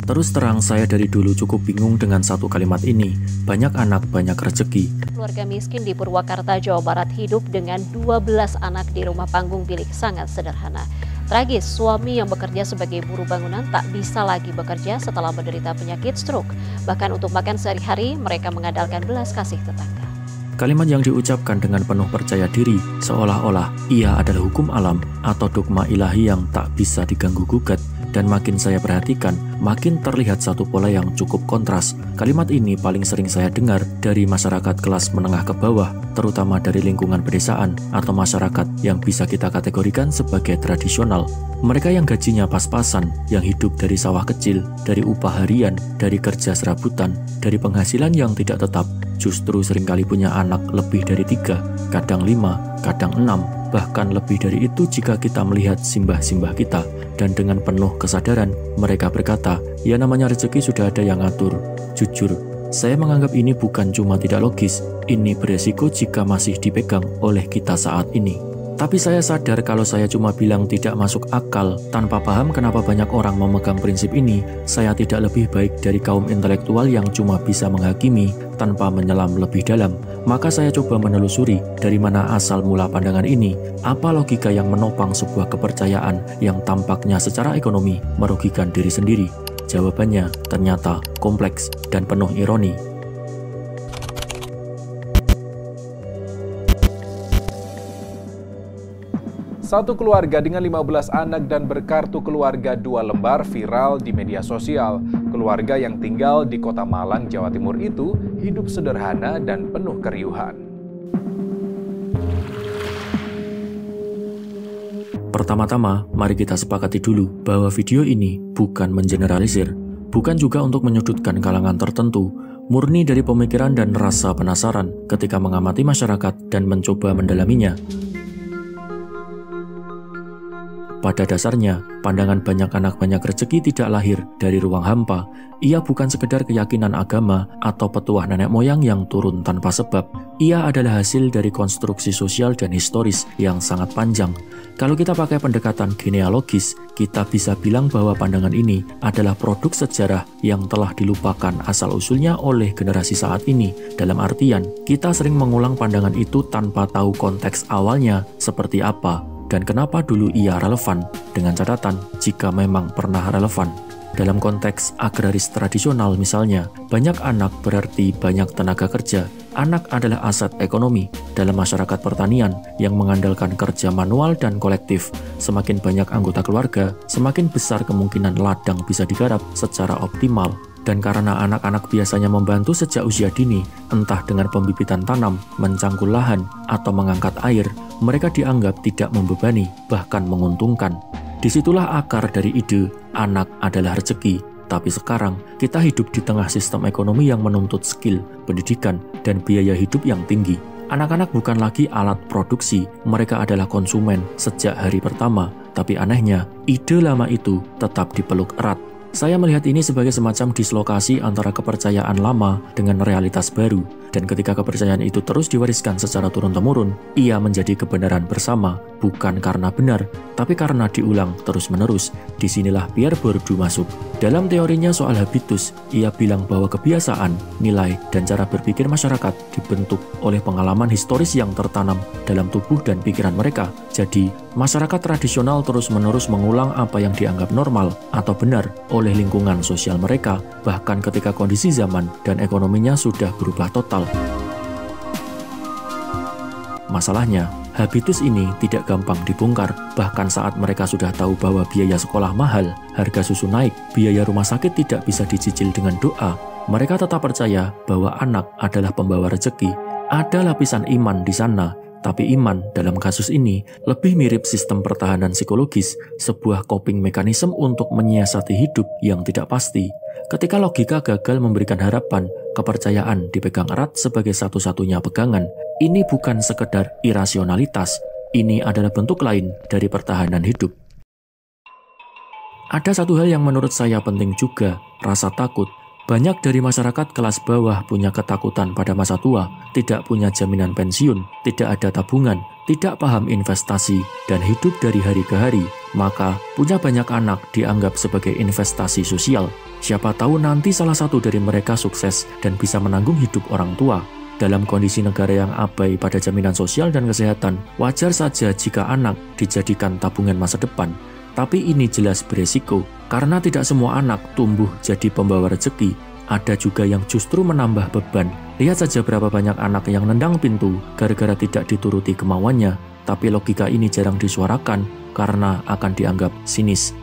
Terus terang saya dari dulu cukup bingung dengan satu kalimat ini. Banyak anak, banyak rezeki. Keluarga miskin di Purwakarta, Jawa Barat hidup dengan 12 anak di rumah panggung bilik sangat sederhana. Tragis, suami yang bekerja sebagai buruh bangunan tak bisa lagi bekerja setelah menderita penyakit stroke. Bahkan untuk makan sehari-hari, mereka mengandalkan belas kasih tetangga. Kalimat yang diucapkan dengan penuh percaya diri, seolah-olah ia adalah hukum alam atau dogma ilahi yang tak bisa diganggu-gugat. Dan makin saya perhatikan, makin terlihat satu pola yang cukup kontras. Kalimat ini paling sering saya dengar dari masyarakat kelas menengah ke bawah, terutama dari lingkungan pedesaan atau masyarakat yang bisa kita kategorikan sebagai tradisional. Mereka yang gajinya pas-pasan, yang hidup dari sawah kecil, dari upah harian, dari kerja serabutan, dari penghasilan yang tidak tetap, justru seringkali punya anak lebih dari 3, kadang 5, kadang 6, bahkan lebih dari itu jika kita melihat simbah-simbah kita. Dan dengan penuh kesadaran, mereka berkata, ya namanya rezeki sudah ada yang ngatur. Jujur, saya menganggap ini bukan cuma tidak logis, ini beresiko jika masih dipegang oleh kita saat ini. Tapi saya sadar kalau saya cuma bilang tidak masuk akal tanpa paham kenapa banyak orang memegang prinsip ini, saya tidak lebih baik dari kaum intelektual yang cuma bisa menghakimi tanpa menyelam lebih dalam. Maka saya coba menelusuri dari mana asal mula pandangan ini, apa logika yang menopang sebuah kepercayaan yang tampaknya secara ekonomi merugikan diri sendiri. Jawabannya ternyata kompleks dan penuh ironi. Satu keluarga dengan 15 anak dan berkartu keluarga 2 lembar viral di media sosial. Keluarga yang tinggal di Kota Malang, Jawa Timur itu hidup sederhana dan penuh keriuhan. Pertama-tama, mari kita sepakati dulu bahwa video ini bukan mengeneralisir, bukan juga untuk menyudutkan kalangan tertentu, murni dari pemikiran dan rasa penasaran ketika mengamati masyarakat dan mencoba mendalaminya. Pada dasarnya, pandangan banyak anak banyak rezeki tidak lahir dari ruang hampa. Ia bukan sekedar keyakinan agama atau petuah nenek moyang yang turun tanpa sebab. Ia adalah hasil dari konstruksi sosial dan historis yang sangat panjang. Kalau kita pakai pendekatan genealogis, kita bisa bilang bahwa pandangan ini adalah produk sejarah yang telah dilupakan asal-usulnya oleh generasi saat ini. Dalam artian, kita sering mengulang pandangan itu tanpa tahu konteks awalnya seperti apa dan kenapa dulu ia relevan, dengan catatan jika memang pernah relevan. Dalam konteks agraris tradisional misalnya, banyak anak berarti banyak tenaga kerja. Anak adalah aset ekonomi dalam masyarakat pertanian yang mengandalkan kerja manual dan kolektif. Semakin banyak anggota keluarga, semakin besar kemungkinan ladang bisa digarap secara optimal. Dan karena anak-anak biasanya membantu sejak usia dini, entah dengan pembibitan tanam, mencangkul lahan, atau mengangkat air, mereka dianggap tidak membebani, bahkan menguntungkan. Disitulah akar dari ide, anak adalah rezeki. Tapi sekarang, kita hidup di tengah sistem ekonomi yang menuntut skill, pendidikan, dan biaya hidup yang tinggi. Anak-anak bukan lagi alat produksi, mereka adalah konsumen sejak hari pertama. Tapi anehnya, ide lama itu tetap dipeluk erat. Saya melihat ini sebagai semacam dislokasi antara kepercayaan lama dengan realitas baru. Dan ketika kepercayaan itu terus diwariskan secara turun-temurun, ia menjadi kebenaran bersama, bukan karena benar, tapi karena diulang terus-menerus. Disinilah Pierre Bourdieu masuk. Dalam teorinya soal habitus, ia bilang bahwa kebiasaan, nilai, dan cara berpikir masyarakat dibentuk oleh pengalaman historis yang tertanam dalam tubuh dan pikiran mereka. Jadi, masyarakat tradisional terus-menerus mengulang apa yang dianggap normal atau benar oleh lingkungan sosial mereka, bahkan ketika kondisi zaman dan ekonominya sudah berubah total. Masalahnya, habitus ini tidak gampang dibongkar. Bahkan saat mereka sudah tahu bahwa biaya sekolah mahal, harga susu naik, biaya rumah sakit tidak bisa dicicil dengan doa, mereka tetap percaya bahwa anak adalah pembawa rezeki. Ada lapisan iman di sana, tapi iman dalam kasus ini lebih mirip sistem pertahanan psikologis, sebuah coping mechanism untuk menyiasati hidup yang tidak pasti. Ketika logika gagal memberikan harapan, kepercayaan dipegang erat sebagai satu-satunya pegangan. Ini bukan sekedar irasionalitas, ini adalah bentuk lain dari pertahanan hidup. Ada satu hal yang menurut saya penting juga, rasa takut. Banyak dari masyarakat kelas bawah punya ketakutan pada masa tua, tidak punya jaminan pensiun, tidak ada tabungan, tidak paham investasi, dan hidup dari hari ke hari. Maka, punya banyak anak dianggap sebagai investasi sosial. Siapa tahu nanti salah satu dari mereka sukses dan bisa menanggung hidup orang tua. Dalam kondisi negara yang abai pada jaminan sosial dan kesehatan, wajar saja jika anak dijadikan tabungan masa depan. Tapi ini jelas beresiko, karena tidak semua anak tumbuh jadi pembawa rezeki. Ada juga yang justru menambah beban. Lihat saja berapa banyak anak yang nendang pintu gara-gara tidak dituruti kemauannya. Tapi logika ini jarang disuarakan karena akan dianggap sinis.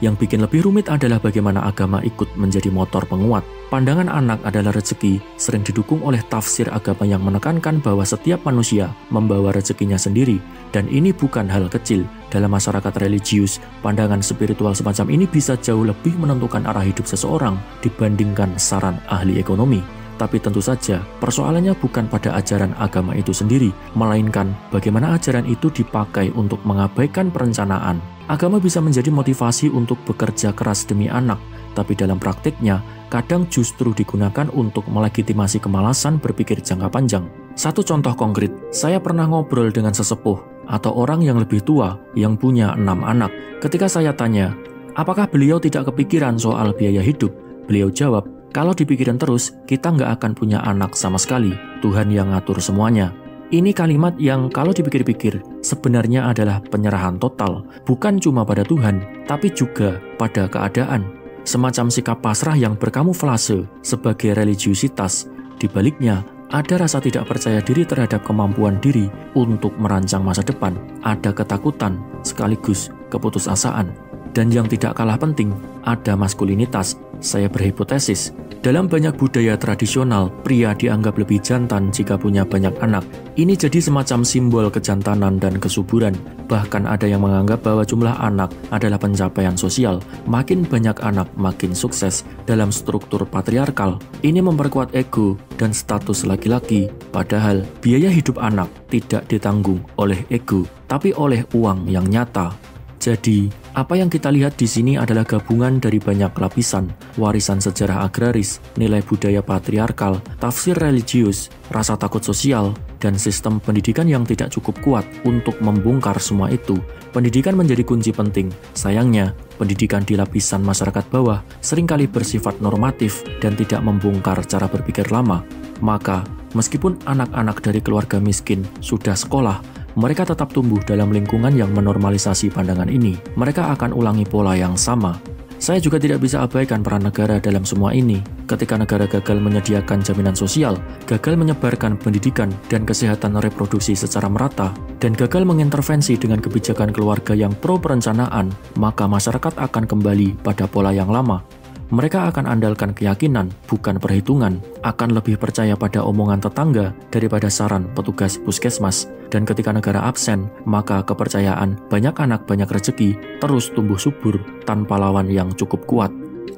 Yang bikin lebih rumit adalah bagaimana agama ikut menjadi motor penguat. Pandangan anak adalah rezeki sering didukung oleh tafsir agama yang menekankan bahwa setiap manusia membawa rezekinya sendiri. Dan ini bukan hal kecil. Dalam masyarakat religius, pandangan spiritual semacam ini bisa jauh lebih menentukan arah hidup seseorang dibandingkan saran ahli ekonomi. Tapi tentu saja, persoalannya bukan pada ajaran agama itu sendiri, melainkan bagaimana ajaran itu dipakai untuk mengabaikan perencanaan. Agama bisa menjadi motivasi untuk bekerja keras demi anak, tapi dalam praktiknya, kadang justru digunakan untuk melegitimasi kemalasan berpikir jangka panjang. Satu contoh konkret, saya pernah ngobrol dengan sesepuh atau orang yang lebih tua yang punya 6 anak. Ketika saya tanya, apakah beliau tidak kepikiran soal biaya hidup? Beliau jawab, kalau dipikirin terus, kita nggak akan punya anak sama sekali. Tuhan yang ngatur semuanya. Ini kalimat yang kalau dipikir-pikir sebenarnya adalah penyerahan total, bukan cuma pada Tuhan, tapi juga pada keadaan. Semacam sikap pasrah yang berkamuflase sebagai religiusitas. Di baliknya, ada rasa tidak percaya diri terhadap kemampuan diri untuk merancang masa depan. Ada ketakutan sekaligus keputusasaan. Dan yang tidak kalah penting, ada maskulinitas. Saya berhipotesis, dalam banyak budaya tradisional, pria dianggap lebih jantan jika punya banyak anak. Ini jadi semacam simbol kejantanan dan kesuburan. Bahkan ada yang menganggap bahwa jumlah anak adalah pencapaian sosial. Makin banyak anak, makin sukses. Dalam struktur patriarkal, ini memperkuat ego dan status laki-laki. Padahal, biaya hidup anak tidak ditanggung oleh ego, tapi oleh uang yang nyata. Jadi, apa yang kita lihat di sini adalah gabungan dari banyak lapisan, warisan sejarah agraris, nilai budaya patriarkal, tafsir religius, rasa takut sosial, dan sistem pendidikan yang tidak cukup kuat untuk membongkar semua itu. Pendidikan menjadi kunci penting. Sayangnya, pendidikan di lapisan masyarakat bawah seringkali bersifat normatif dan tidak membongkar cara berpikir lama. Maka, meskipun anak-anak dari keluarga miskin sudah sekolah, mereka tetap tumbuh dalam lingkungan yang menormalisasi pandangan ini. Mereka akan ulangi pola yang sama. Saya juga tidak bisa abaikan peran negara dalam semua ini. Ketika negara gagal menyediakan jaminan sosial, gagal menyebarkan pendidikan dan kesehatan reproduksi secara merata, dan gagal mengintervensi dengan kebijakan keluarga yang pro perencanaan, maka masyarakat akan kembali pada pola yang lama. Mereka akan andalkan keyakinan, bukan perhitungan, akan lebih percaya pada omongan tetangga daripada saran petugas puskesmas. Dan ketika negara absen, maka kepercayaan banyak anak banyak rezeki terus tumbuh subur tanpa lawan yang cukup kuat.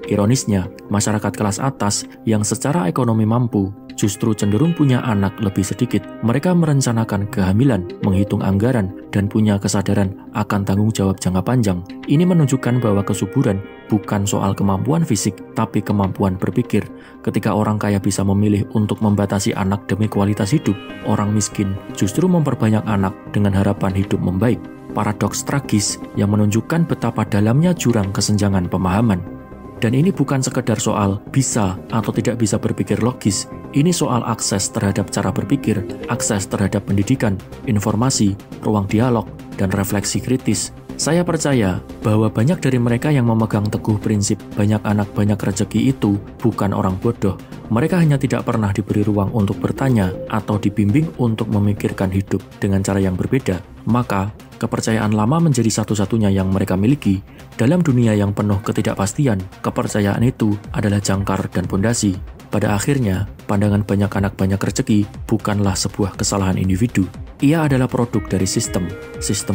Ironisnya, masyarakat kelas atas yang secara ekonomi mampu justru cenderung punya anak lebih sedikit. Mereka merencanakan kehamilan, menghitung anggaran, dan punya kesadaran akan tanggung jawab jangka panjang. Ini menunjukkan bahwa kesuburan bukan soal kemampuan fisik, tapi kemampuan berpikir. Ketika orang kaya bisa memilih untuk membatasi anak demi kualitas hidup, orang miskin justru memperbanyak anak dengan harapan hidup membaik. Paradoks tragis yang menunjukkan betapa dalamnya jurang kesenjangan pemahaman. Dan ini bukan sekedar soal bisa atau tidak bisa berpikir logis. Ini soal akses terhadap cara berpikir, akses terhadap pendidikan, informasi, ruang dialog, dan refleksi kritis. Saya percaya bahwa banyak dari mereka yang memegang teguh prinsip banyak anak banyak rezeki itu bukan orang bodoh. Mereka hanya tidak pernah diberi ruang untuk bertanya atau dibimbing untuk memikirkan hidup dengan cara yang berbeda. Maka, kepercayaan lama menjadi satu-satunya yang mereka miliki. Dalam dunia yang penuh ketidakpastian, kepercayaan itu adalah jangkar dan pondasi. Pada akhirnya, pandangan banyak anak banyak rezeki bukanlah sebuah kesalahan individu. Ia adalah produk dari sistem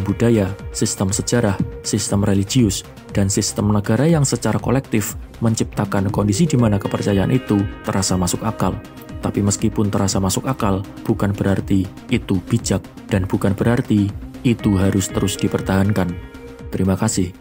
budaya, sistem sejarah, sistem religius, dan sistem negara yang secara kolektif menciptakan kondisi di mana kepercayaan itu terasa masuk akal. Tapi meskipun terasa masuk akal, bukan berarti itu bijak, dan bukan berarti itu harus terus dipertahankan. Terima kasih.